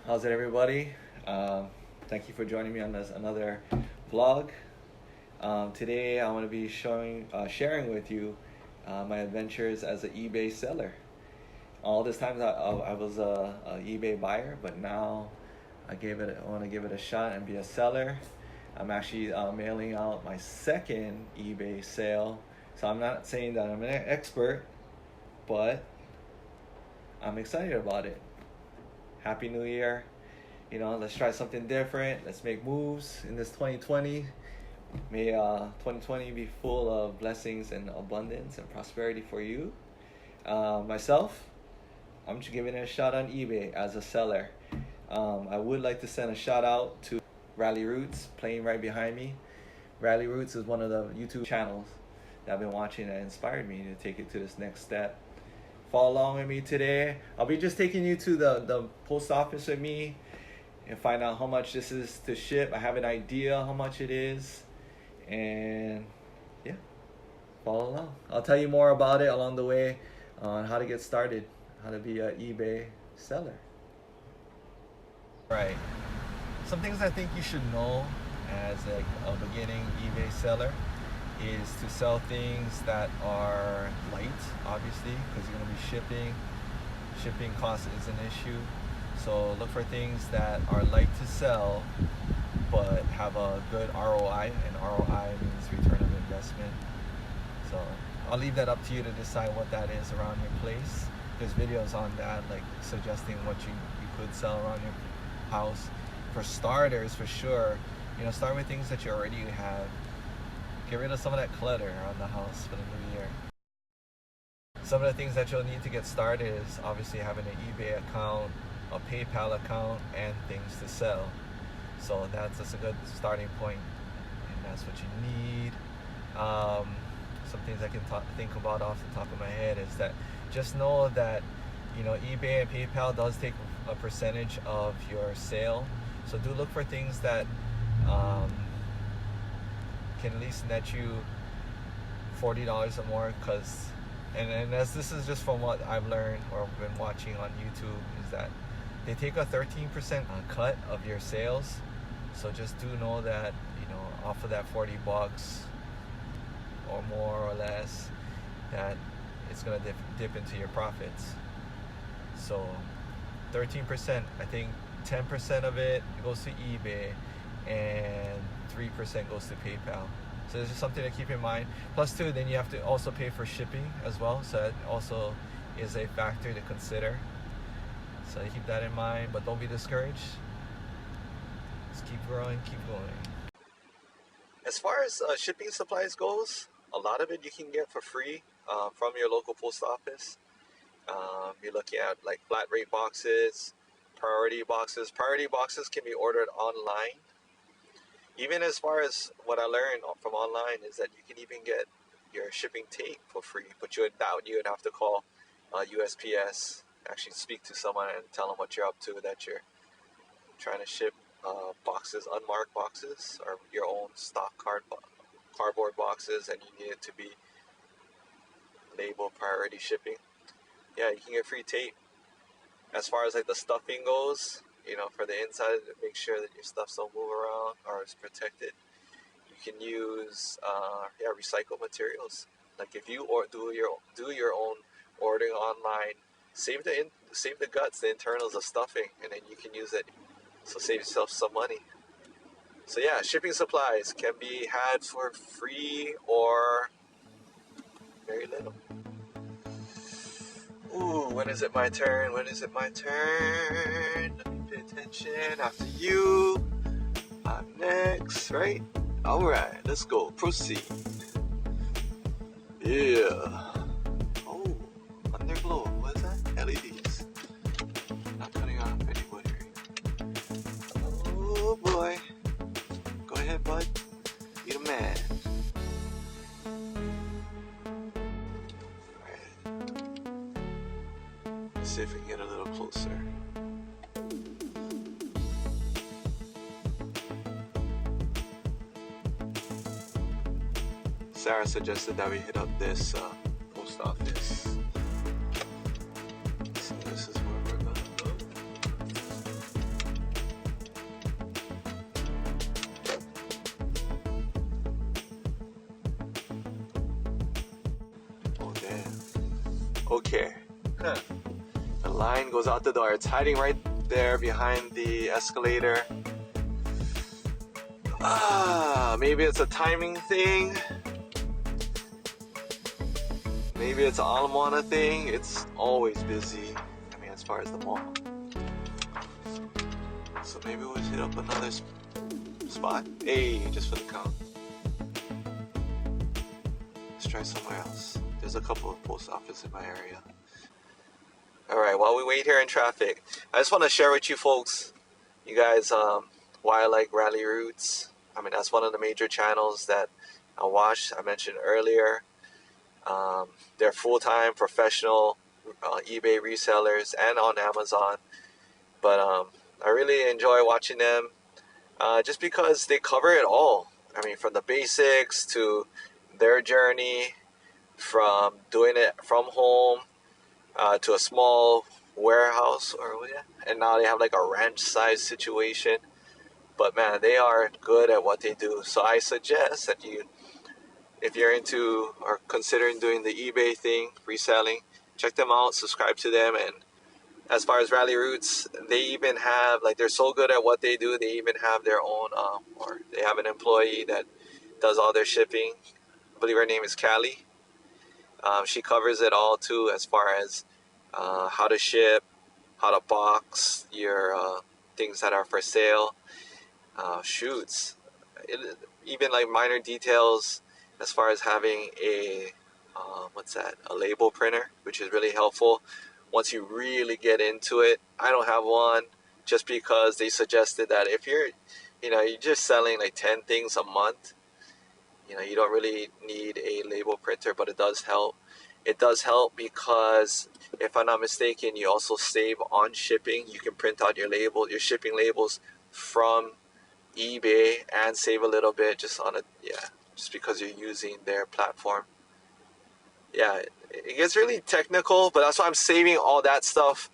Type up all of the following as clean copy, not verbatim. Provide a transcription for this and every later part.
How's it, everybody? Thank you for joining me on another vlog. Today, I want to be sharing with you my adventures as an eBay seller. All this time, I was a eBay buyer, but now I want to give it a shot and be a seller. I'm actually mailing out my second eBay sale, so I'm not saying that I'm an expert, but I'm excited about it. Happy New Year. Let's try something different. Let's make moves in this 2020. May 2020 be full of blessings and abundance and prosperity for you. Myself, I'm just giving it a shot on eBay as a seller. I would like to send a shout out to Rally Roots, playing right behind me. Rally Roots is one of the YouTube channels that I've been watching that inspired me to take it to this next step. Follow along with me today. I'll be just taking you to the post office with me and find out how much this is to ship. I have an idea how much it is, and yeah, follow along. I'll tell you more about it along the way on how to get started, how to be an eBay seller. Right. Some things I think you should know as a beginning eBay seller is to sell things that are light, obviously, because you're going to be shipping. Shipping cost is an issue. So look for things that are light to sell, but have a good ROI, and ROI means return of investment. So I'll leave that up to you to decide what that is around your place. There's videos on that, like suggesting what you could sell around your house. For starters, for sure, start with things that you already have. Get rid of some of that clutter around the house for the new year. Some of the things that you'll need to get started is obviously having an eBay account, a PayPal account, and things to sell. So that's a good starting point, and that's what you need. Some things I can think about off the top of my head is that just know that eBay and PayPal does take a percentage of your sale. So do look for things that can at least net you $40 or more, and as this is just from what I've learned or been watching on YouTube, is that they take a 13% cut of your sales. So just do know that off of that $40 or more or less, that it's gonna dip into your profits. So 13%, I think 10% of it goes to eBay and 3% goes to PayPal. So this is something to keep in mind. Plus too, then you have to also pay for shipping as well. So that also is a factor to consider. So keep that in mind, but don't be discouraged. Just keep growing, keep going. As far as shipping supplies goes, a lot of it you can get for free from your local post office. You're looking at like flat rate boxes, priority boxes. Priority boxes can be ordered online. Even as far as what I learned from online is that you can even get your shipping tape for free, but you would have to call USPS, actually speak to someone and tell them what you're up to, that you're trying to ship boxes, unmarked boxes, or your own stock cardboard boxes, and you need it to be labeled priority shipping. Yeah, you can get free tape. As far as like the stuffing goes, for the inside, make sure that your stuff don't move around or is protected. You can use recycled materials. Like if you do your own ordering online, save the guts, the internals of stuffing, and then you can use it. So save yourself some money. So yeah, shipping supplies can be had for free or very little. Ooh, when is it my turn? When is it my turn? Let me pay attention. After you, I'm next, right? Alright, let's go. Proceed. Yeah. Oh, underglow. What is that? LEDs. Not cutting off anybody. Oh boy. Go ahead, bud. Be the man. See if we can get a little closer. Sarah suggested that we hit up this post office. So this is where we're gonna go. Okay. Huh. The line goes out the door. It's hiding right there behind the escalator. Maybe it's a timing thing. Maybe it's an Ala Moana thing. It's always busy. I mean, as far as the mall. So maybe we'll hit up another spot. Hey, just for the count. Let's try somewhere else. There's a couple of post offices in my area. Alright, while we wait here in traffic, I just want to share with you folks, you guys, why I like Rally Roots. I mean, that's one of the major channels that I watch. I mentioned earlier. They're full-time professional eBay resellers and on Amazon. But I really enjoy watching them just because they cover it all. I mean, from the basics to their journey, from doing it from home to a small warehouse, and now they have like a ranch size situation. But man, they are good at what they do. So I suggest that if you're into or considering doing the eBay thing, reselling, check them out, subscribe to them. And as far as Rally Roots, they even have, like, they're so good at what they do, they even have their own, or they have an employee that does all their shipping. I believe her name is Callie. She covers it all too, as far as how to ship, how to box your things that are for sale, shoots, even like minor details as far as having a a label printer, which is really helpful once you really get into it. I don't have one just because they suggested that if you're just selling like 10 things a month, you don't really need a label printer, but it does help. It does help because, if I'm not mistaken, you also save on shipping. You can print out your shipping labels from eBay and save a little bit just just because you're using their platform. Yeah, it gets really technical, but that's why I'm saving all that stuff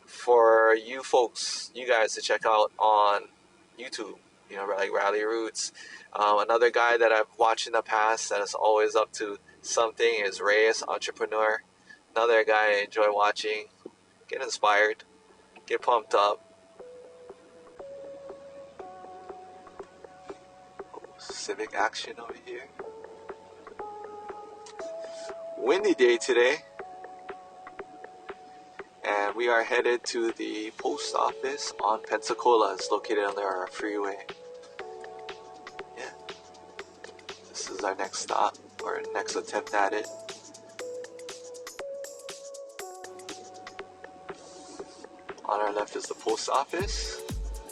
for you folks, you guys, to check out on YouTube. Like Rally Roots. Another guy that I've watched in the past that is always up to something is Reyes Entrepreneur. Another guy I enjoy watching. Get inspired, get pumped up. Civic action over here. Windy day today, and we are headed to the post office on Pensacola. It's located on our freeway. Yeah, this is our next stop, or next attempt at it. On our left is the post office,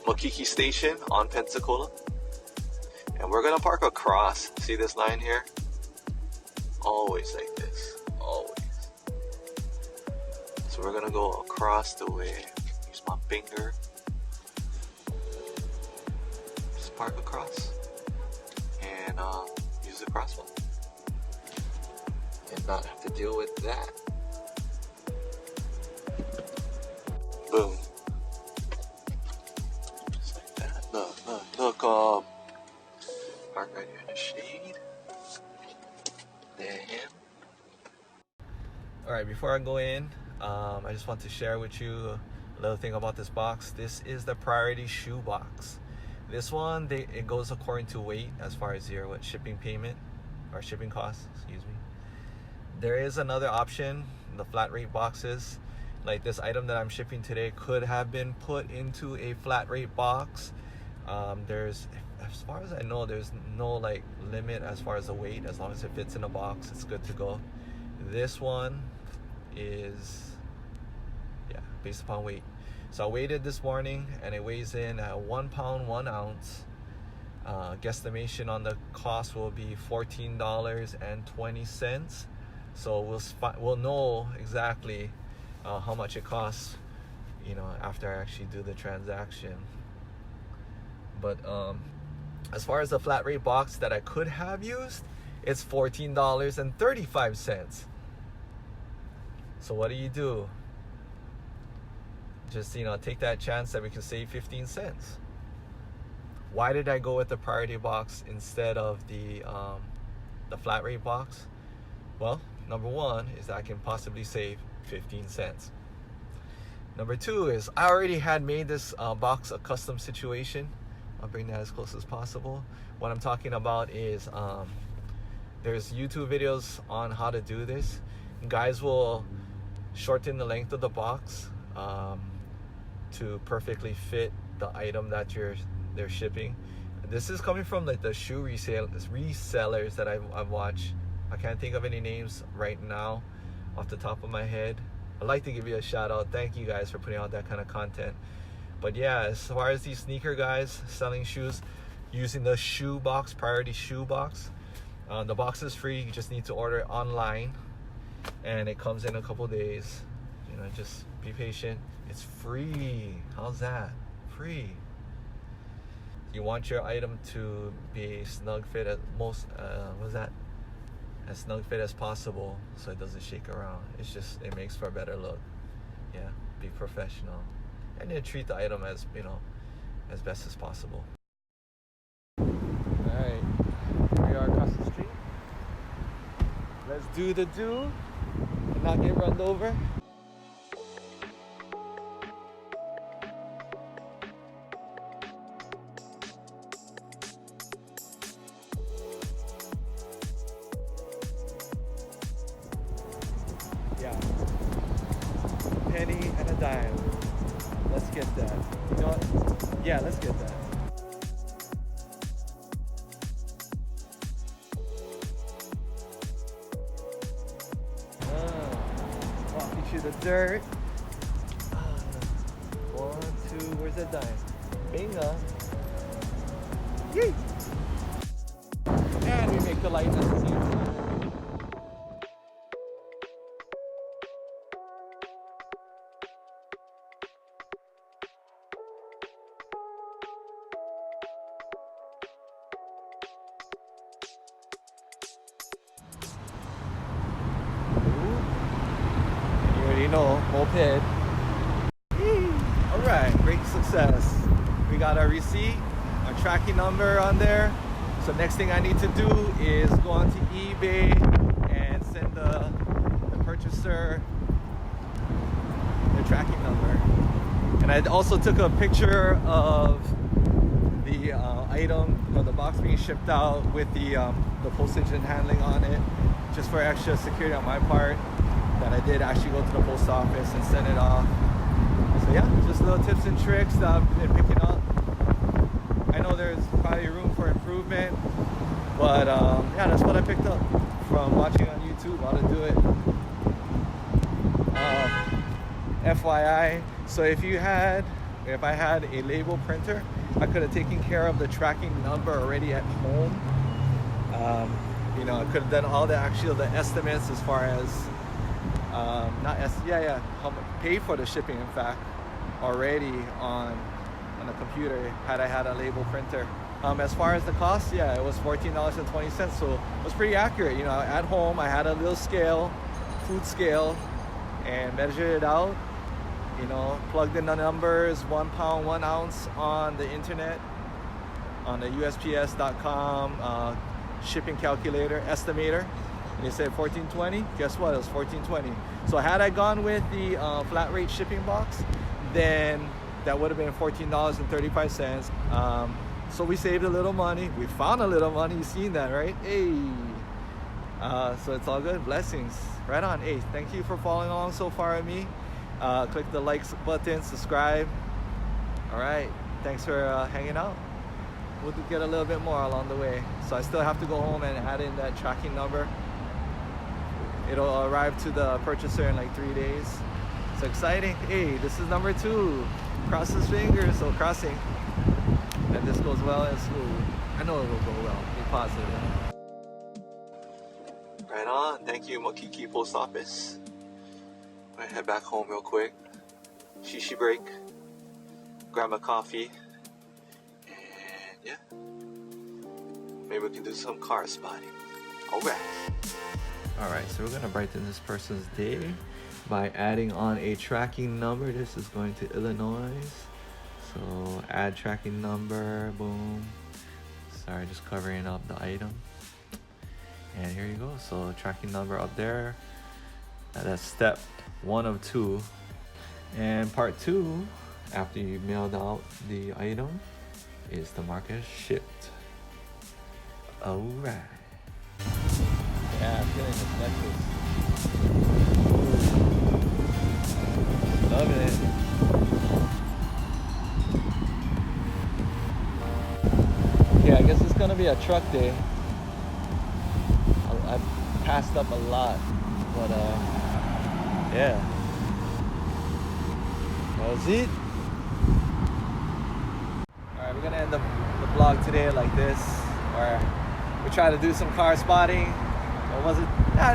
Makiki Station on Pensacola. And we're gonna park across. See this line here? Always like this. Always. So we're gonna go across the way. Use my finger. Just park across. And use the crosswalk. And not have to deal with that. Boom. Just like that. Look, park right here in the shade. There. Alright, before I go in, I just want to share with you a little thing about this box. This is the priority shoe box. This one, it goes according to weight as far as your shipping payment or shipping costs, excuse me. There is another option, the flat rate boxes. Like this item that I'm shipping today could have been put into a flat rate box. As far as I know, there's no limit as far as the weight. As long as it fits in a box, it's good to go. This one is based upon weight. So I weighed it this morning and it weighs in at 1 pound 1 ounce. Guesstimation on the cost will be $14.20. So we'll know exactly how much it costs after I actually do the transaction. But as far as the flat rate box that I could have used, it's $14.35. So what do? Just take that chance that we can save 15 cents. Why did I go with the priority box instead of the flat rate box? Well, Number one is I can possibly save 15 cents. Number two is I already had made this box a custom situation. I'll bring that as close as possible. What I'm talking about is there's YouTube videos on how to do this. Guys will shorten the length of the box to perfectly fit the item that they're shipping. This is coming from like the shoe resellers that I've watched. I can't think of any names right now off the top of my head. I'd like to give you a shout out. Thank you guys for putting out that kind of content. But yeah, as far as these sneaker guys selling shoes using the shoe box, priority shoe box, the box is free. You just need to order it online and it comes in a couple days. You know, just be patient. It's free. How's that? Free. You want your item to be snug fit at most, as snug fit as possible so it doesn't shake around. It makes for a better look. Yeah, be professional. And then treat the item as, you know, as best as possible. Alright, here we are across the street. Let's do the do and not get run over. Yeah, penny and a dime. Let's get that. You know what? Yeah, let's get that. Walking through the dirt. 1, 2, where's that dime? Bingo. Yay! And we make the light at the same time. No, moped. Alright, great success. We got our receipt, our tracking number on there. So next thing I need to do is go onto eBay and send the purchaser the tracking number. And I also took a picture of the item or the box being shipped out with the postage and handling on it, just for extra security on my part, that I did actually go to the post office and send it off. So yeah, just little tips and tricks that I've been picking up. I know there's probably room for improvement, but yeah, that's what I picked up from watching on YouTube how to do it. FYI, so if I had a label printer, I could have taken care of the tracking number already at home. You know, I could have done all the estimates as far as how much pay for the shipping, in fact, already on the computer had I had a label printer. As far as the cost, yeah, it was $14.20, so it was pretty accurate. You know, at home I had a little scale, food scale, and measured it out. You know, plugged in the numbers, 1 pound 1 ounce on the internet, on the USPS.com shipping calculator estimator. And they said $14.20. Guess what? It was $14.20. So had I gone with the flat rate shipping box, then that would have been $14.35. So we saved a little money. We found a little money. You seen that, right? Hey. So it's all good. Blessings. Right on. Hey, thank you for following along so far with me. Click the likes button, subscribe. All right. Thanks for hanging out. We'll get a little bit more along the way. So I still have to go home and add in that tracking number. It'll arrive to the purchaser in like 3 days. It's exciting. Hey, this is number 2. Cross his fingers, so crossing. And this goes well and smooth. I know it will go well. Be positive. Right on. Thank you, Makiki Post Office. I'm gonna head back home real quick. Shishi break. Grab a coffee. And yeah. Maybe we can do some car spotting. Alright. Alright, so we're going to brighten this person's day by adding on a tracking number. This is going to Illinois. So add tracking number, boom. Sorry, just covering up the item. And here you go. So tracking number up there. That's step 1 of 2. And part 2, after you mailed out the item, is the mark as shipped. Alright. Yeah, I'm feeling this necklace. Loving it. Okay, I guess it's gonna be a truck day. I've passed up a lot, but yeah. That was it. Alright, we're gonna end the vlog today like this, where we try to do some car spotting. Or was it?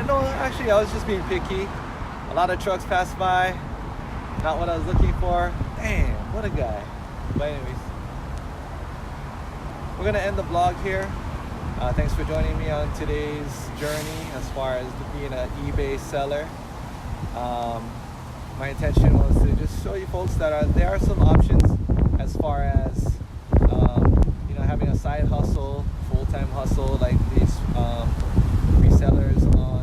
No, actually I was just being picky. A lot of trucks passed by. Not what I was looking for. Damn, what a guy. But anyways, we're gonna end the vlog here. Thanks for joining me on today's journey as far as being an eBay seller. My intention was to just show you folks that there are some options as far as having a side hustle, full-time hustle like these resellers on